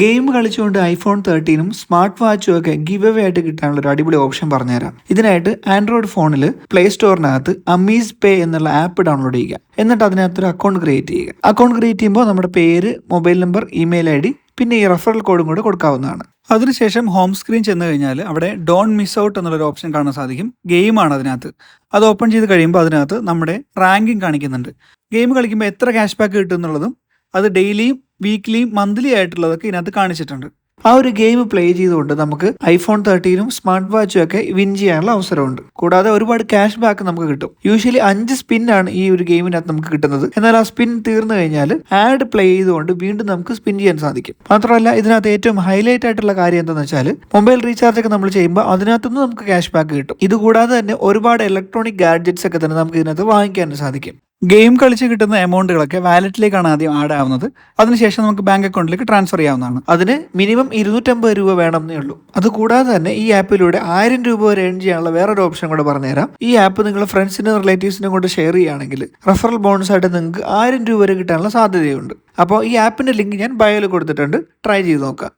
Game കളിച്ചുകൊണ്ട് iPhone 13 smart വാച്ചും ഒക്കെ give away ആയിട്ട് കിട്ടാനുള്ള ഒരു അടിപൊളി ഓപ്ഷൻ പറഞ്ഞുതരാം. ഇതിനായിട്ട് ആൻഡ്രോയിഡ് ഫോണിൽ പ്ലേ സ്റ്റോറിനകത്ത് അമീസ് പേ എന്നുള്ള ആപ്പ് ഡൗൺലോഡ് ചെയ്യുക. എന്നിട്ട് അതിനകത്തൊരു അക്കൗണ്ട് ക്രിയേറ്റ് ചെയ്യുക. അക്കൗണ്ട് ക്രിയേറ്റ് ചെയ്യുമ്പോൾ നമ്മുടെ പേര്, മൊബൈൽ നമ്പർ, ഇമെയിൽ ID, പിന്നെ ഈ റെഫറൽ കോഡും കൂടെ കൊടുക്കാവുന്നതാണ്. അതിനുശേഷം ഹോം സ്ക്രീൻ ചെന്ന് കഴിഞ്ഞാൽ അവിടെ ഡോൺ മിസ് ഔട്ട് എന്നുള്ളൊരു ഓപ്ഷൻ കാണാൻ സാധിക്കും. ഗെയിമാണ് അതിനകത്ത്. അത് ഓപ്പൺ ചെയ്ത് കഴിയുമ്പോൾ അതിനകത്ത് നമ്മുടെ റാങ്കിങ് കാണിക്കുന്നുണ്ട്. ഗെയിം കളിക്കുമ്പോൾ എത്ര ക്യാഷ് ബാക്ക് കിട്ടും എന്നുള്ളതും അത് ഡെയിലിയും വീക്ക്ലിയും മന്ത്ലി ആയിട്ടുള്ളതൊക്കെ ഇതിനകത്ത് കാണിച്ചിട്ടുണ്ട്. ആ ഒരു ഗെയിം പ്ലേ ചെയ്തുകൊണ്ട് നമുക്ക് iPhone 13 സ്മാർട്ട് വാച്ചും ഒക്കെ വിൻ ചെയ്യാനുള്ള അവസരമുണ്ട്. കൂടാതെ ഒരുപാട് ക്യാഷ് ബാക്ക് നമുക്ക് കിട്ടും. യൂഷ്വലി 5 സ്പിൻ ആണ് ഈ ഒരു ഗെയിമിനകത്ത് നമുക്ക് കിട്ടുന്നത്. എന്നാൽ ആ സ്പിൻ തീർന്നു കഴിഞ്ഞാൽ ആഡ് പ്ലേ ചെയ്തുകൊണ്ട് വീണ്ടും നമുക്ക് സ്പിൻ ചെയ്യാൻ സാധിക്കും. മാത്രമല്ല ഇതിനകത്ത് ഏറ്റവും ഹൈലൈറ്റ് ആയിട്ടുള്ള കാര്യം എന്താണെന്ന് വെച്ചാൽ മൊബൈൽ റീചാർജ് ഒക്കെ നമ്മൾ ചെയ്യുമ്പോൾ അതിനകത്തുനിന്ന് നമുക്ക് ക്യാഷ് ബാക്ക് കിട്ടും. ഇതുകൂടാതെ തന്നെ ഒരുപാട് ഇലക്ട്രോണിക് ഗാഡ്ജറ്റ്സ് ഒക്കെ തന്നെ നമുക്ക് ഇതിനകത്ത് വാങ്ങിക്കാൻ സാധിക്കും. ഗെയിം കളിച്ച് കിട്ടുന്ന എമൗണ്ടുകളൊക്കെ വാലറ്റിലേക്കാണ് ആദ്യം ആഡ് ആവുന്നത്. അതിനുശേഷം നമുക്ക് ബാങ്ക് അക്കൗണ്ടിലേക്ക് ട്രാൻസ്ഫർ ചെയ്യാവുന്നതാണ്. അതിന് മിനിമം 250 രൂപ വേണമെന്നേ ഉള്ളൂ. അതുകൂടാതെ തന്നെ ഈ ആപ്പിലൂടെ 1000 രൂപ വരെ ഏൺ ചെയ്യാനുള്ള വേറൊരു ഓപ്ഷൻ കൂടെ പറഞ്ഞുതരാം. ഈ ആപ്പ് നിങ്ങൾ ഫ്രണ്ട്സിനും റിലേറ്റീവ്സിനും കൊണ്ട് ഷെയർ ചെയ്യുകയാണെങ്കിൽ റെഫറൽ ബോണസ് ആയിട്ട് നിങ്ങൾക്ക് 1000 രൂപ വരെ കിട്ടാനുള്ള സാധ്യതയുണ്ട്. അപ്പോൾ ഈ ആപ്പിന്റെ ലിങ്ക് ഞാൻ ബയോയിൽ കൊടുത്തിട്ടുണ്ട്. ട്രൈ ചെയ്ത് നോക്കാം.